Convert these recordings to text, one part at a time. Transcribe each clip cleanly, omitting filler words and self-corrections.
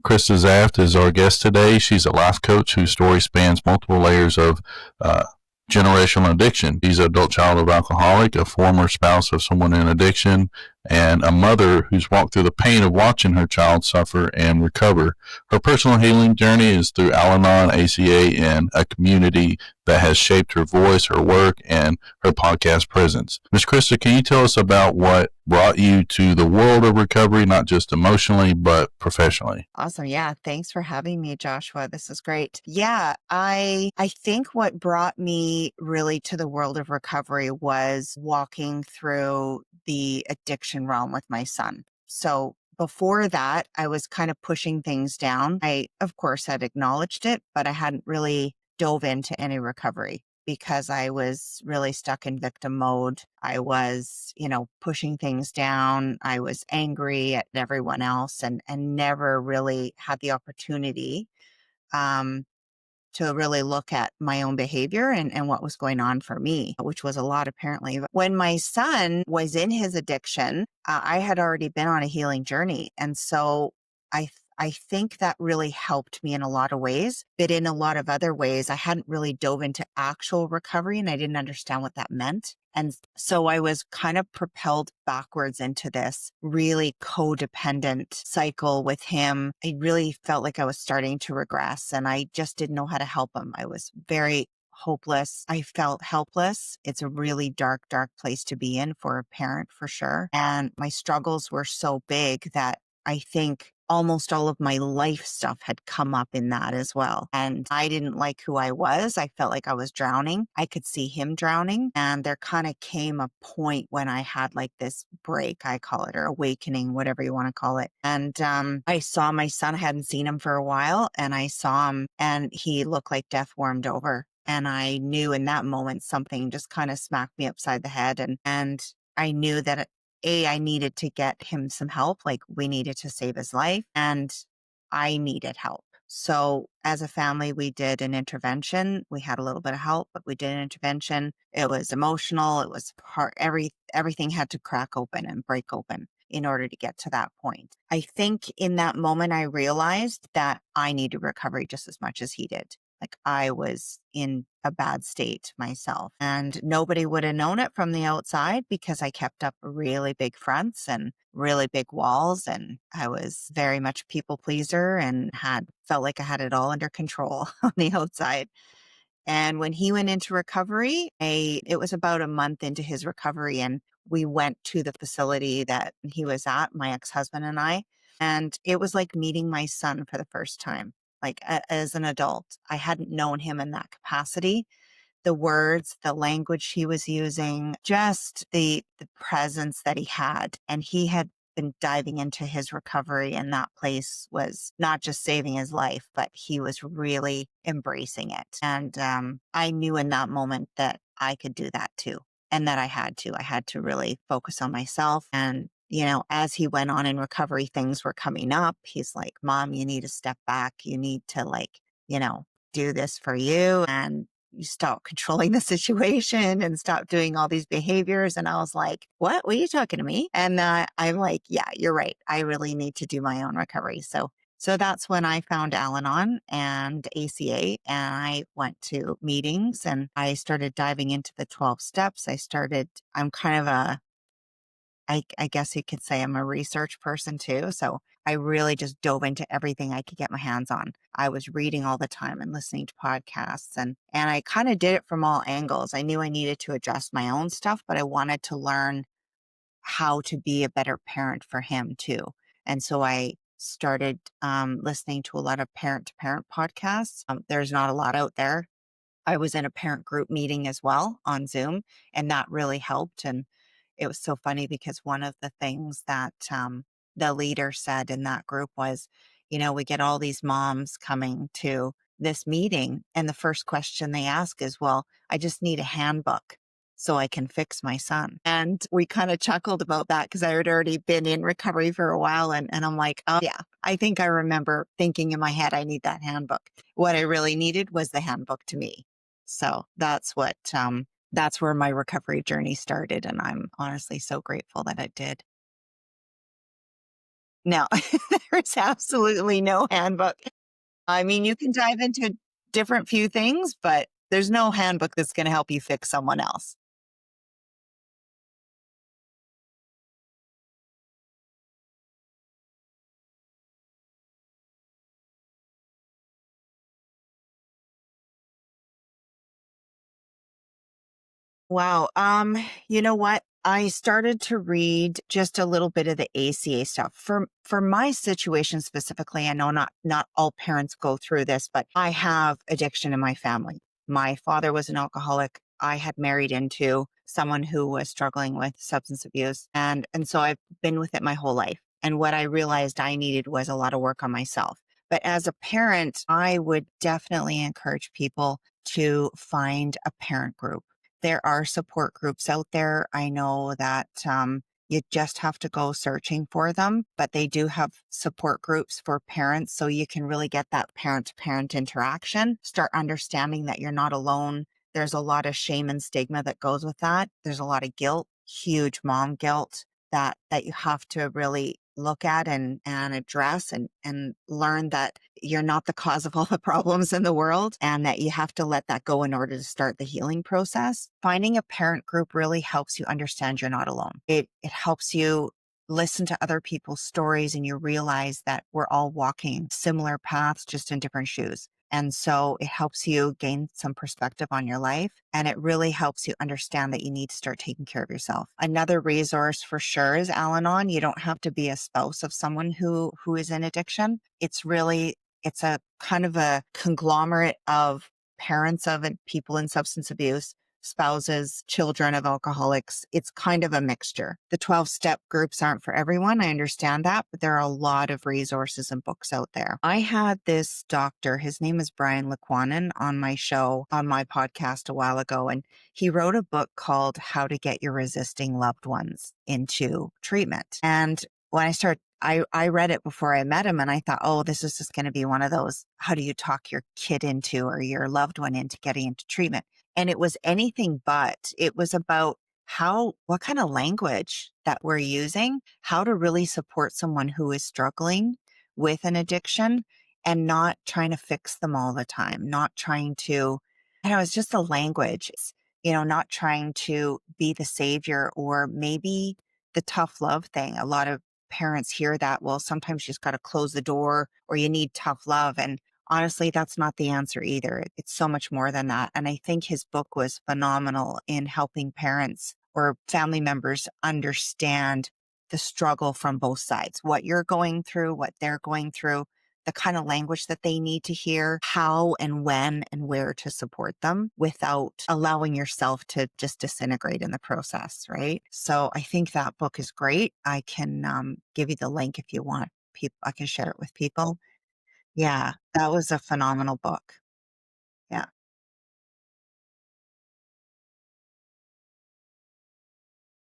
Krista Zaft is our guest today. She's a life coach whose story spans multiple layers of uh, generational addiction. She's an adult child of alcoholic, a former spouse of someone in addiction, and a mother who's walked through the pain of watching her child suffer and recover. Her personal healing journey is through Al Anon, ACA, and a community that has shaped her voice, her work, and her podcast presence. Ms. Krista, can you tell us about what brought you to the world of recovery, not just emotionally, but professionally? Awesome. Yeah. Thanks for having me, Joshua. This is great. Yeah. I think what brought me really to the world of recovery was walking through the addiction realm with my son. So before that, I was kind of pushing things down. I, of course, had acknowledged it, but I hadn't really dove into any recovery because I was really stuck in victim mode. I was, pushing things down. I was angry at everyone else and never really had the opportunity um, to really look at my own behavior and what was going on for me, which was a lot apparently. But when my son was in his addiction, I had already been on a healing journey. And so I think that really helped me in a lot of ways, but in a lot of other ways, I hadn't really dove into actual recovery and I didn't understand what that meant. And so I was kind of propelled backwards into this really codependent cycle with him. I really felt like I was starting to regress and I just didn't know how to help him. I was very hopeless. I felt helpless. It's a really dark, dark place to be in for a parent for sure. And my struggles were so big that I think almost all of my life stuff had come up in that as well. And I didn't like who I was. I felt like I was drowning. I could see him drowning. And there kind of came a point when I had like this break, I call it, or awakening, whatever you want to call it. And I saw my son. I hadn't seen him for a while. And I saw him and he looked like death warmed over. And I knew in that moment something just kind of smacked me upside the head. And I knew that I needed to get him some help. Like we needed to save his life and I needed help. So as a family, we did an intervention. We had a little bit of help, but we did an intervention. It was emotional. It was everything had to crack open and break open in order to get to that point. I think in that moment, I realized that I needed recovery just as much as he did. Like I was in a bad state myself and nobody would have known it from the outside because I kept up really big fronts and really big walls. And I was very much a people pleaser and felt like I had it all under control on the outside. And when he went into recovery, it was about a month into his recovery and we went to the facility that he was at, my ex-husband and I, and it was like meeting my son for the first time. Like as an adult, I hadn't known him in that capacity. The words, the language he was using, just the presence that he had. And he had been diving into his recovery, and that place was not just saving his life, but he was really embracing it. And I knew in that moment that I could do that too, and that I had to. I had to really focus on myself. And as he went on in recovery, things were coming up. He's like, "Mom, you need to step back. You need to you know, do this for you." And you stop controlling the situation and stop doing all these behaviors. And I was like, what? Were you talking to me? And I'm like, yeah, you're right. I really need to do my own recovery. So that's when I found Al Anon and ACA and I went to meetings and I started diving into the 12 steps. I'm kind of I guess you could say I'm a research person too. So I really just dove into everything I could get my hands on. I was reading all the time and listening to podcasts and I kind of did it from all angles. I knew I needed to adjust my own stuff, but I wanted to learn how to be a better parent for him too. And so I started listening to a lot of parent to parent podcasts. There's not a lot out there. I was in a parent group meeting as well on Zoom, and that really helped. And it was so funny because one of the things that the leader said in that group was, we get all these moms coming to this meeting, and the first question they ask is, well, I just need a handbook so I can fix my son. And we kind of chuckled about that because I had already been in recovery for a while. And I'm like, oh, yeah, I think I remember thinking in my head, I need that handbook. What I really needed was the handbook to me. So that's where my recovery journey started. And I'm honestly so grateful that it did. No, there's absolutely no handbook. I mean, you can dive into different few things, but there's no handbook that's going to help you fix someone else. Wow. You know what? I started to read just a little bit of the ACA stuff. For my situation specifically, I know not all parents go through this, but I have addiction in my family. My father was an alcoholic. I had married into someone who was struggling with substance abuse. And so I've been with it my whole life. And what I realized I needed was a lot of work on myself. But as a parent, I would definitely encourage people to find a parent group. There are support groups out there. I know that you just have to go searching for them, but they do have support groups for parents. So you can really get that parent to parent interaction, start understanding that you're not alone. There's a lot of shame and stigma that goes with that. There's a lot of guilt, huge mom guilt that you have to really look at and address and learn that you're not the cause of all the problems in the world and that you have to let that go in order to start the healing process. Finding a parent group really helps you understand you're not alone. It helps you listen to other people's stories and you realize that we're all walking similar paths, just in different shoes. And so it helps you gain some perspective on your life. And it really helps you understand that you need to start taking care of yourself. Another resource for sure is Al-Anon. You don't have to be a spouse of someone who is in addiction. It's a kind of a conglomerate of parents of people in substance abuse, spouses, children of alcoholics. It's kind of a mixture. The 12-step groups aren't for everyone. I understand that, but there are a lot of resources and books out there. I had this doctor, his name is Brian Lequanen, on my show, on my podcast a while ago, and he wrote a book called How to Get Your Resisting Loved Ones into Treatment. And when I read it before I met him and I thought, oh, this is just going to be one of those, how do you talk your kid into or your loved one into getting into treatment? And it was anything but. It was about what kind of language that we're using, how to really support someone who is struggling with an addiction and not trying to fix them all the time, not trying to, it's just the language, not trying to be the savior or maybe the tough love thing. A lot of parents hear that, well, sometimes you just got to close the door or you need tough love. And honestly, that's not the answer either. It's so much more than that. And I think his book was phenomenal in helping parents or family members understand the struggle from both sides, what you're going through, what they're going through, the kind of language that they need to hear, how and when and where to support them without allowing yourself to just disintegrate in the process, right? So I think that book is great. I can give you the link if you want. People, I can share it with people. Yeah, that was a phenomenal book. Yeah.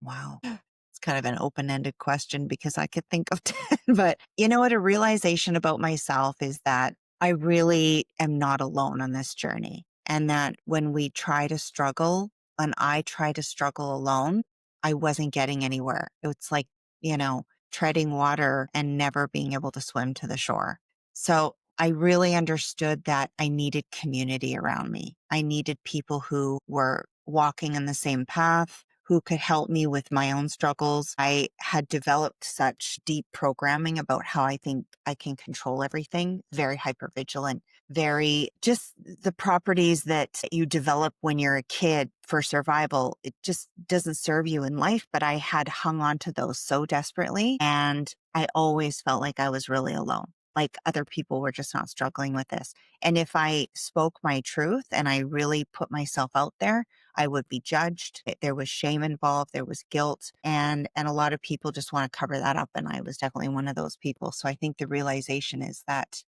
Wow. It's kind of an open-ended question because I could think of 10, but you know what? A realization about myself is that I really am not alone on this journey. And that when when I try to struggle alone, I wasn't getting anywhere. It's like, you know, treading water and never being able to swim to the shore. So I really understood that I needed community around me. I needed people who were walking in the same path, who could help me with my own struggles. I had developed such deep programming about how I think I can control everything, very hypervigilant, very just the properties that you develop when you're a kid for survival. It just doesn't serve you in life, but I had hung on to those so desperately. And I always felt like I was really alone. Like other people were just not struggling with this. And if I spoke my truth and I really put myself out there, I would be judged. There was shame involved. There was guilt. And a lot of people just want to cover that up. And I was definitely one of those people. So I think the realization is that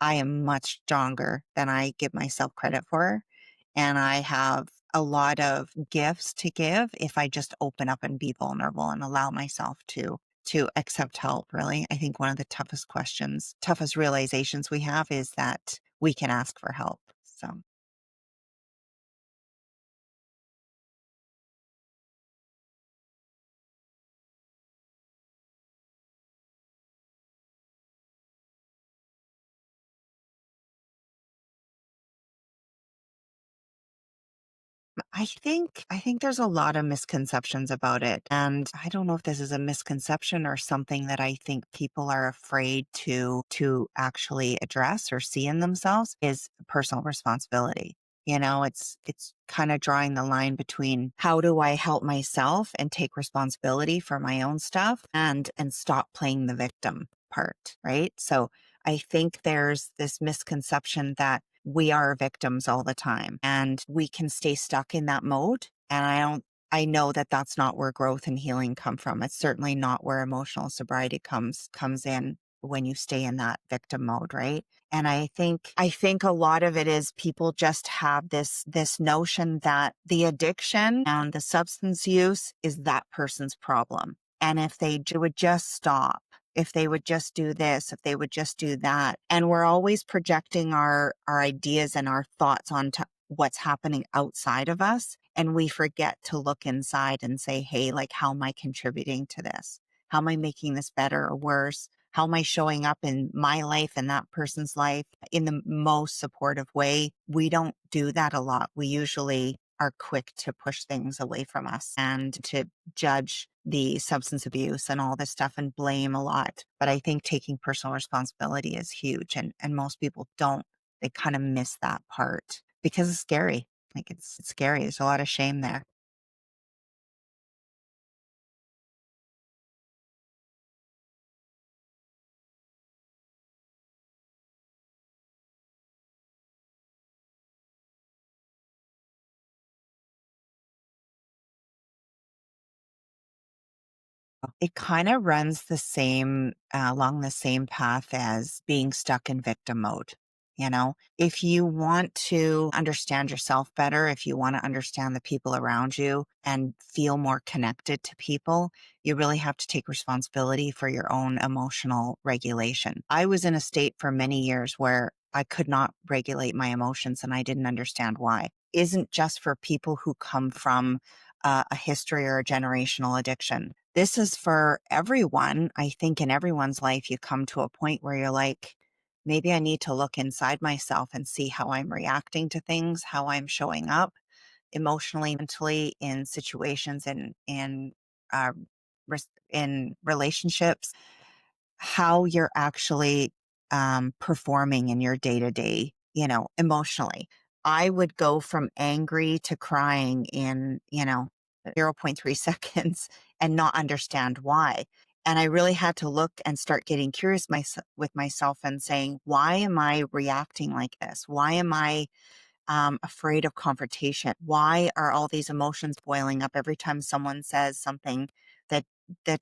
I am much stronger than I give myself credit for. And I have a lot of gifts to give if I just open up and be vulnerable and allow myself to accept help, really. I think one of the toughest realizations we have is that we can ask for help. So I think there's a lot of misconceptions about it. And I don't know if this is a misconception or something that I think people are afraid to actually address or see in themselves is personal responsibility. It's kind of drawing the line between how do I help myself and take responsibility for my own stuff and stop playing the victim part, right? So I think there's this misconception that we are victims all the time and we can stay stuck in that mode. And I know that that's not where growth and healing come from. It's certainly not where emotional sobriety comes in when you stay in that victim mode, right? And I think a lot of it is people just have this notion that the addiction and the substance use is that person's problem. And if they would just stop, if they would just do this, if they would just do that. And we're always projecting our ideas and our thoughts onto what's happening outside of us. And we forget to look inside and say, hey, like, how am I contributing to this? How am I making this better or worse? How am I showing up in my life and that person's life in the most supportive way? We don't do that a lot. We usually are quick to push things away from us and to judge the substance abuse and all this stuff and blame a lot. But I think taking personal responsibility is huge. And most people don't. They kind of miss that part because it's scary. Like it's scary. There's a lot of shame there. It kind of runs the same along the same path as being stuck in victim mode. If you want to understand yourself better, if you want to understand the people around you and feel more connected to people, you really have to take responsibility for your own emotional regulation. I was in a state for many years where I could not regulate my emotions and I didn't understand why. Isn't just for people who come from a history or a generational addiction. This is for everyone. I think in everyone's life, you come to a point where you're like, maybe I need to look inside myself and see how I'm reacting to things, how I'm showing up emotionally, mentally in situations uh, in relationships, how you're actually performing in your day to day, emotionally. I would go from angry to crying in, zero point 0.3 seconds and not understand why. And I really had to look and start getting curious with myself and saying, why am I reacting like this? Why am I afraid of confrontation? Why are all these emotions boiling up every time someone says something that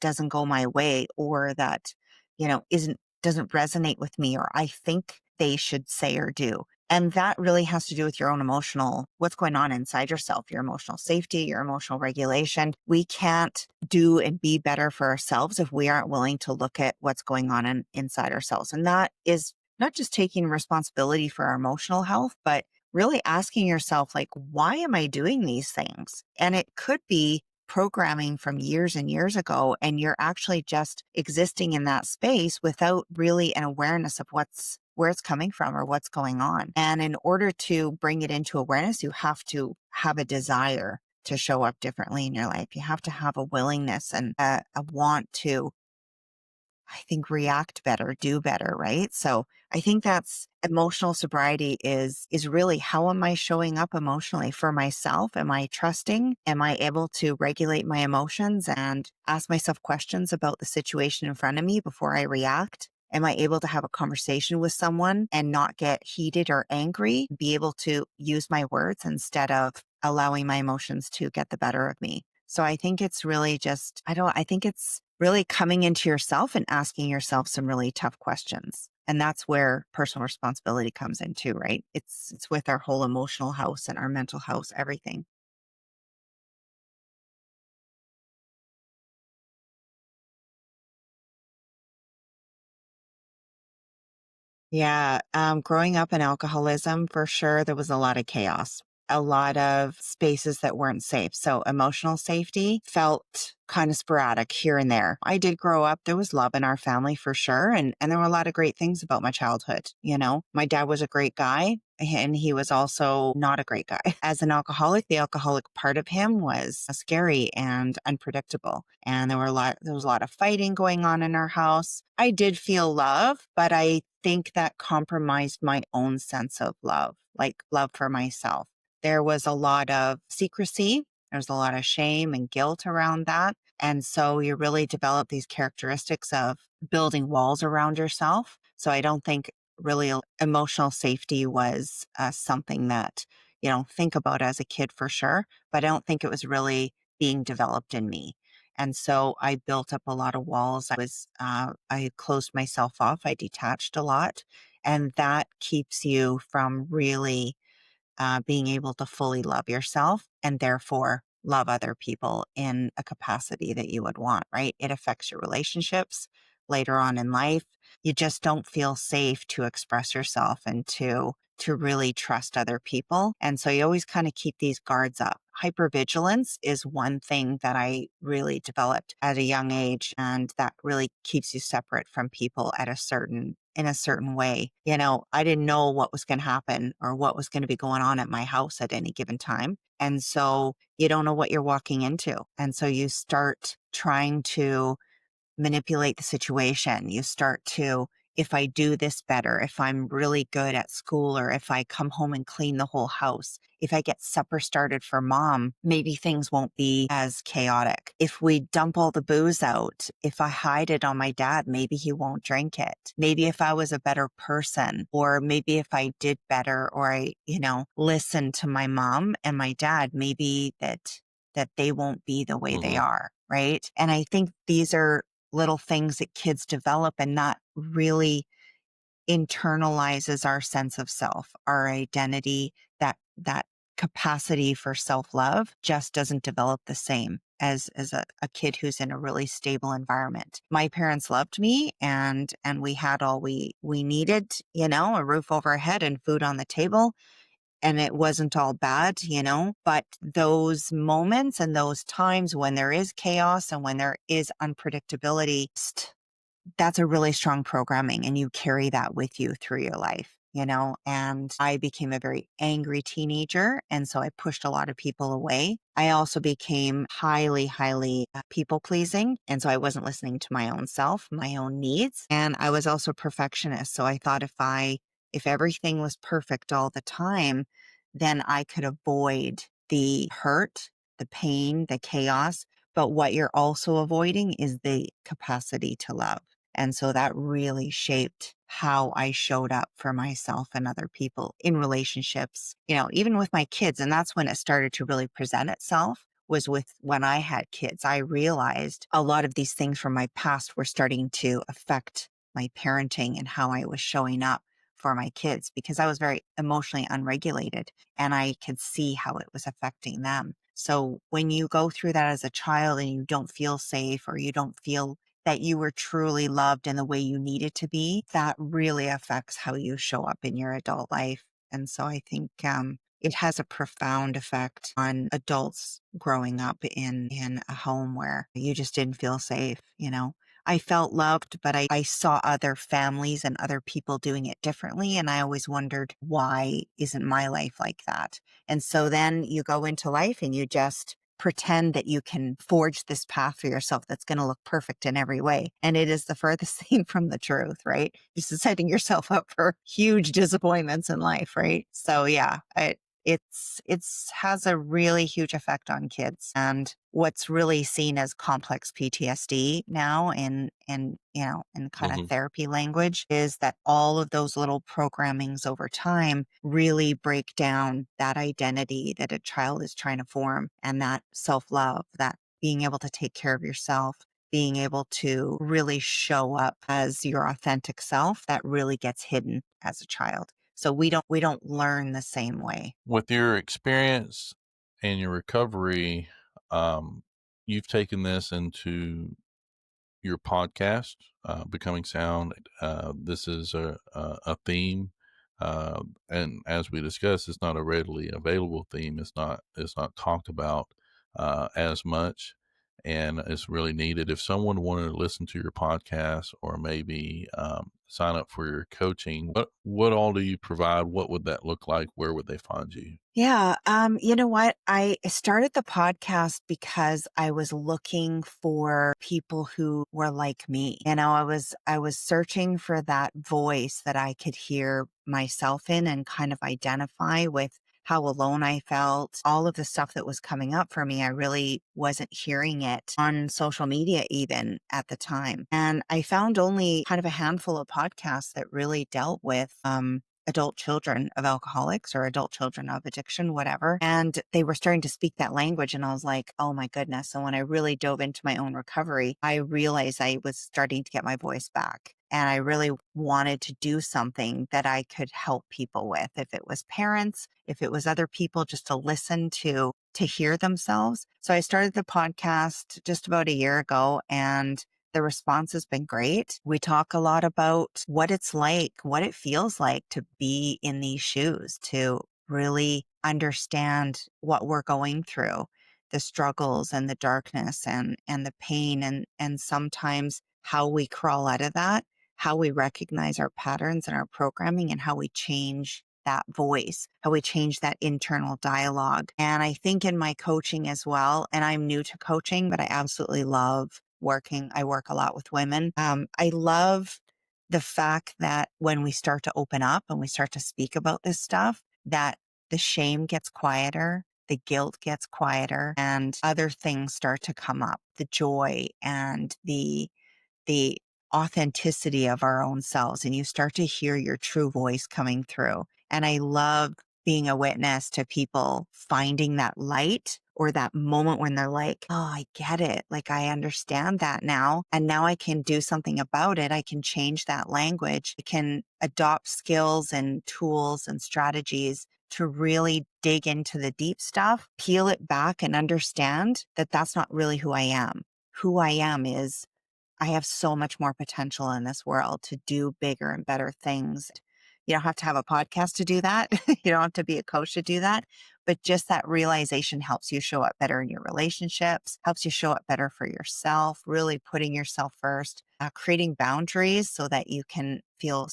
doesn't go my way or that isn't doesn't resonate with me or I think they should say or do? And that really has to do with your own emotional, what's going on inside yourself, your emotional safety, your emotional regulation. We can't do and be better for ourselves if we aren't willing to look at what's going on inside ourselves. And that is not just taking responsibility for our emotional health, but really asking yourself, like, why am I doing these things? And it could be programming from years and years ago, and you're actually just existing in that space without really an awareness of where it's coming from or what's going on. And in order to bring it into awareness, you have to have a desire to show up differently in your life. You have to have a willingness and a want to, I think, react better, do better, right? So I think that's emotional sobriety is really, how am I showing up emotionally for myself? Am I trusting? Am I able to regulate my emotions and ask myself questions about the situation in front of me before I react? Am I able to have a conversation with someone and not get heated or angry, be able to use my words instead of allowing my emotions to get the better of me? So I think it's really just, I think it's really coming into yourself and asking yourself some really tough questions. And that's where personal responsibility comes in too, right? It's with our whole emotional house and our mental house, everything. Yeah. Growing up in alcoholism, for sure, there was a lot of chaos. a lot of spaces that weren't safe. So emotional safety felt kind of sporadic here and there. I did grow up. There was love in our family for sure. And there were a lot of great things about my childhood. You know, my dad was a great guy and he was also not a great guy. As an alcoholic, the alcoholic part of him was scary and unpredictable. And there was a lot of fighting going on in our house. I did feel love, but I think that compromised my own sense of love, like love for myself. There was a lot of secrecy. There's a lot of shame and guilt around that. And so you really develop these characteristics of building walls around yourself. So I don't think really emotional safety was something that, think about as a kid for sure, but I don't think it was really being developed in me. And so I built up a lot of walls. I closed myself off. I detached a lot. And that keeps you from really being able to fully love yourself and therefore love other people in a capacity that you would want, right? It affects your relationships later on in life. You just don't feel safe to express yourself and to really trust other people. And so you always kind of keep these guards up. Hypervigilance is one thing that I really developed at a young age, and that really keeps you separate from people in a certain way. I didn't know what was going to happen or what was going to be going on at my house at any given time. And so you don't know what you're walking into. And so you start trying to manipulate the situation. You start to, if I do this better, if I'm really good at school, or if I come home and clean the whole house, if I get supper started for mom, maybe things won't be as chaotic. If we dump all the booze out, if I hide it on my dad, maybe he won't drink it. Maybe if I was a better person, or maybe if I did better, or I, listened to my mom and my dad, maybe that they won't be the way they Mm-hmm. are. Right. And I think these are little things that kids develop, and that really internalizes our sense of self, our identity, that capacity for self-love just doesn't develop the same as a kid who's in a really stable environment. My parents loved me, and we had all we needed, a roof over our head and food on the table. And it wasn't all bad, but those moments and those times when there is chaos and when there is unpredictability, that's a really strong programming, and you carry that with you through your life, and I became a very angry teenager. And so I pushed a lot of people away. I also became highly, highly people pleasing. And so I wasn't listening to my own self, my own needs. And I was also a perfectionist. So I thought if everything was perfect all the time, then I could avoid the hurt, the pain, the chaos. But what you're also avoiding is the capacity to love. And so that really shaped how I showed up for myself and other people in relationships, even with my kids. And that's when it started to really present itself, was with when I had kids. I realized a lot of these things from my past were starting to affect my parenting and how I was showing up for my kids, because I was very emotionally unregulated and I could see how it was affecting them. So when you go through that as a child and you don't feel safe, or you don't feel that you were truly loved in the way you needed to be, that really affects how you show up in your adult life. And so I think it has a profound effect on adults growing up in a home where you just didn't feel safe. I felt loved, but I saw other families and other people doing it differently. And I always wondered, why isn't my life like that? And so then you go into life and you just pretend that you can forge this path for yourself that's going to look perfect in every way. And it is the furthest thing from the truth, right? Just setting yourself up for huge disappointments in life, right? So yeah, it's has a really huge effect on kids. And what's really seen as complex PTSD now in kind of Mm-hmm. therapy language is that all of those little programmings over time really break down that identity that a child is trying to form, and that self-love, that being able to take care of yourself, being able to really show up as your authentic self, that really gets hidden as a child. So we don't learn the same way. With your experience and your recovery, you've taken this into your podcast, Becoming Sound. This is a theme And as we discussed, it's not a readily available theme. It's not talked about as much, and it's really needed. If someone wanted to listen to your podcast or maybe sign up for your coaching, what all do you provide? What would that look like? Where would they find you? Yeah. You know what? I started the podcast because I was looking for people who were like me. I was searching for that voice that I could hear myself in and kind of identify with how alone I felt, all of the stuff that was coming up for me. I really wasn't hearing it on social media even at the time. And I found only kind of a handful of podcasts that really dealt with, adult children of alcoholics or adult children of addiction, whatever. And they were starting to speak that language. And I was like, oh my goodness. And when I really dove into my own recovery, I realized I was starting to get my voice back. And I really wanted to do something that I could help people with. If it was parents, if it was other people, just to listen to hear themselves. So I started the podcast just about a year ago, and the response has been great. We talk a lot about what it's like, what it feels like to be in these shoes, to really understand what we're going through, the struggles and the darkness and the pain, and sometimes how we crawl out of that, how we recognize our patterns and our programming, and how we change that voice, how we change that internal dialogue. And I think in my coaching as well, and I'm new to coaching, but I absolutely love working. I work a lot with women. I love the fact that when we start to open up and we start to speak about this stuff, that the shame gets quieter, the guilt gets quieter, and other things start to come up. The joy and the authenticity of our own selves, and you start to hear your true voice coming through. And I love being a witness to people finding that light or that moment when they're like, oh, I get it. Like, I understand that now. And now I can do something about it. I can change that language. I can adopt skills and tools and strategies to really dig into the deep stuff, peel it back, and understand that that's not really who I am. Who I am is I have so much more potential in this world to do bigger and better things. You don't have to have a podcast to do that. You don't have to be a coach to do that. But just that realization helps you show up better in your relationships, helps you show up better for yourself, really putting yourself first, creating boundaries so that you can feel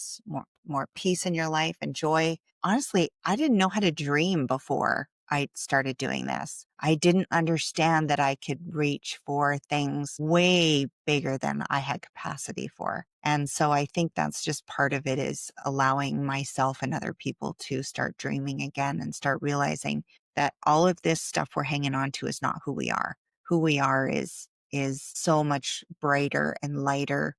more peace in your life and joy. Honestly, I didn't know how to dream before I started doing this. I didn't understand that I could reach for things way bigger than I had capacity for. And so I think that's just part of it, is allowing myself and other people to start dreaming again and start realizing that all of this stuff we're hanging on to is not who we are. Who we are is so much brighter and lighter,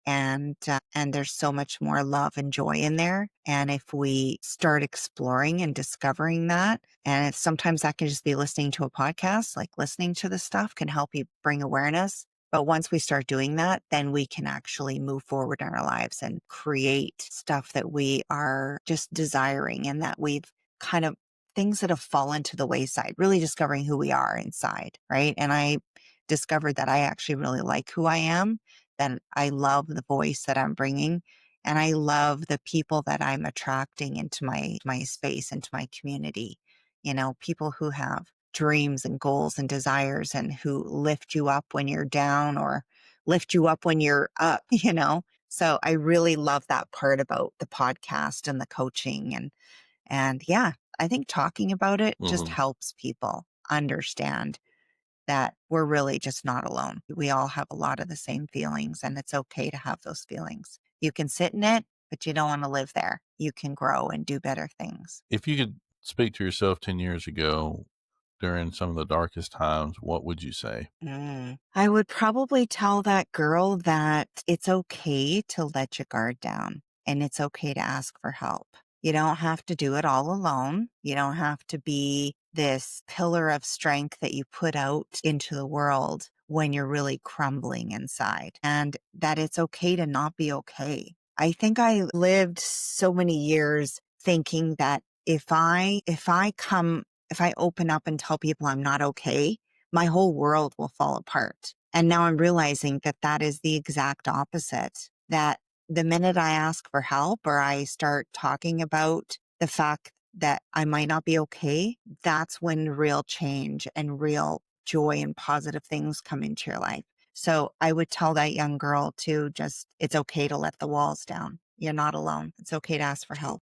and there's so much more love and joy in there. And if we start exploring and discovering that, and sometimes that can just be listening to a podcast, like listening to the stuff can help you bring awareness. But once we start doing that, then we can actually move forward in our lives and create stuff that we are just desiring, and that we've kind of things that have fallen to the wayside, really discovering who we are inside. Right. And I discovered that I actually really like who I am, that I love the voice that I'm bringing, and I love the people that I'm attracting into my space, into my community. People who have dreams and goals and desires, and who lift you up when you're down or lift you up when you're up. So I really love that part about the podcast and the coaching, and yeah, I think talking about it just Hmm. helps people understand that we're really just not alone. We all have a lot of the same feelings, and it's okay to have those feelings. You can sit in it, but you don't want to live there. You can grow and do better things. If you could speak to yourself 10 years ago during some of the darkest times, what would you say? I would probably tell that girl that it's okay to let your guard down, and it's okay to ask for help. You don't have to do it all alone. You don't have to be this pillar of strength that you put out into the world when you're really crumbling inside, and that it's okay to not be okay. I think I lived so many years thinking that if I open up and tell people I'm not okay, my whole world will fall apart. And now I'm realizing that that is the exact opposite, that the minute I ask for help or I start talking about the fact that I might not be okay, that's when real change and real joy and positive things come into your life. So I would tell that young girl to just, it's okay to let the walls down. You're not alone. It's okay to ask for help.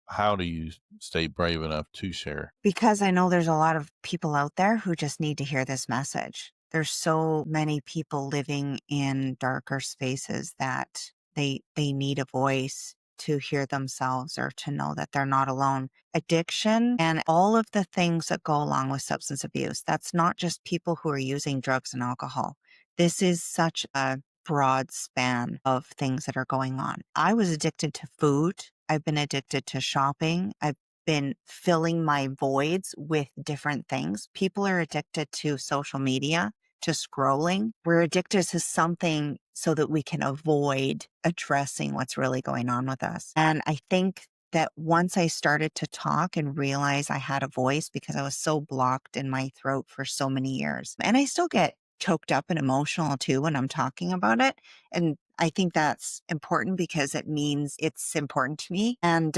How do you stay brave enough to share? Because I know there's a lot of people out there who just need to hear this message. There's so many people living in darker spaces that they need a voice to hear themselves or to know that they're not alone. Addiction and all of the things that go along with substance abuse, that's not just people who are using drugs and alcohol. This is such a broad span of things that are going on. I was addicted to food. I've been addicted to shopping. I've been filling my voids with different things. People are addicted to social media, to scrolling. We're addicted to something so that we can avoid addressing what's really going on with us. And I think that once I started to talk and realize I had a voice because I was so blocked in my throat for so many years, and I still get choked up and emotional too when I'm talking about it. And I think that's important because it means it's important to me. And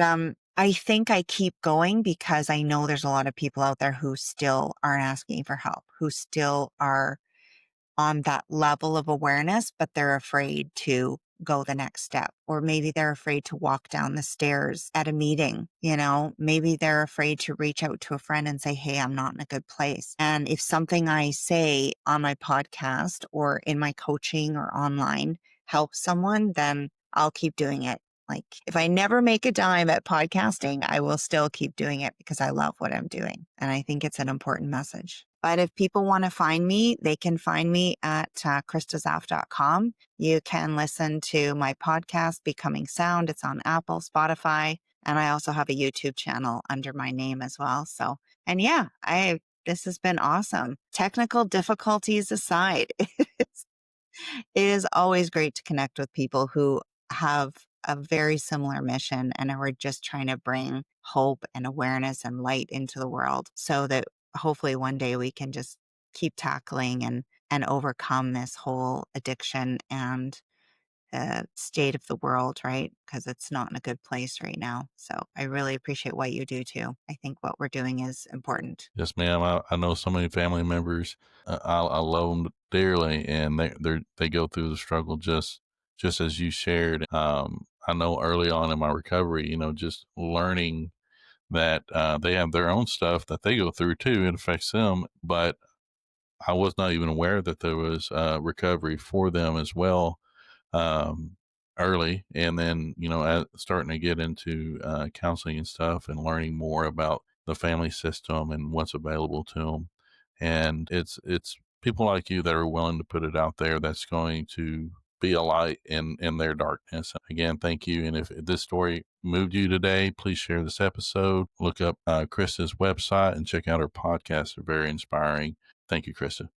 I think I keep going because I know there's a lot of people out there who still aren't asking for help, who still are on that level of awareness, but they're afraid to go the next step. Or maybe they're afraid to walk down the stairs at a meeting, maybe they're afraid to reach out to a friend and say, hey, I'm not in a good place. And if something I say on my podcast or in my coaching or online helps someone, then I'll keep doing it. Like if I never make a dime at podcasting, I will still keep doing it because I love what I'm doing. And I think it's an important message. But if people want to find me, they can find me at KristaZaft.com. You can listen to my podcast, Becoming Sound. It's on Apple, Spotify, and I also have a YouTube channel under my name as well. So, and yeah, this has been awesome. Technical difficulties aside, it is always great to connect with people who have a very similar mission and are just trying to bring hope and awareness and light into the world so that hopefully one day we can just keep tackling and overcome this whole addiction and state of the world, right? Because it's not in a good place right now. So I really appreciate what you do too. I think what we're doing is important. Yes, ma'am. I know so many family members. I love them dearly, and they go through the struggle just as you shared. I know early on in my recovery, just learning that they have their own stuff that they go through too. It affects them, but I was not even aware that there was recovery for them as well, um, early. And then, starting to get into counseling and stuff and learning more about the family system and what's available to them. And it's people like you that are willing to put it out there that's going to be a light in their darkness. Again, thank you. And if this story moved you today, please share this episode. Look up Krista's website and check out her podcast. They're very inspiring. Thank you, Krista.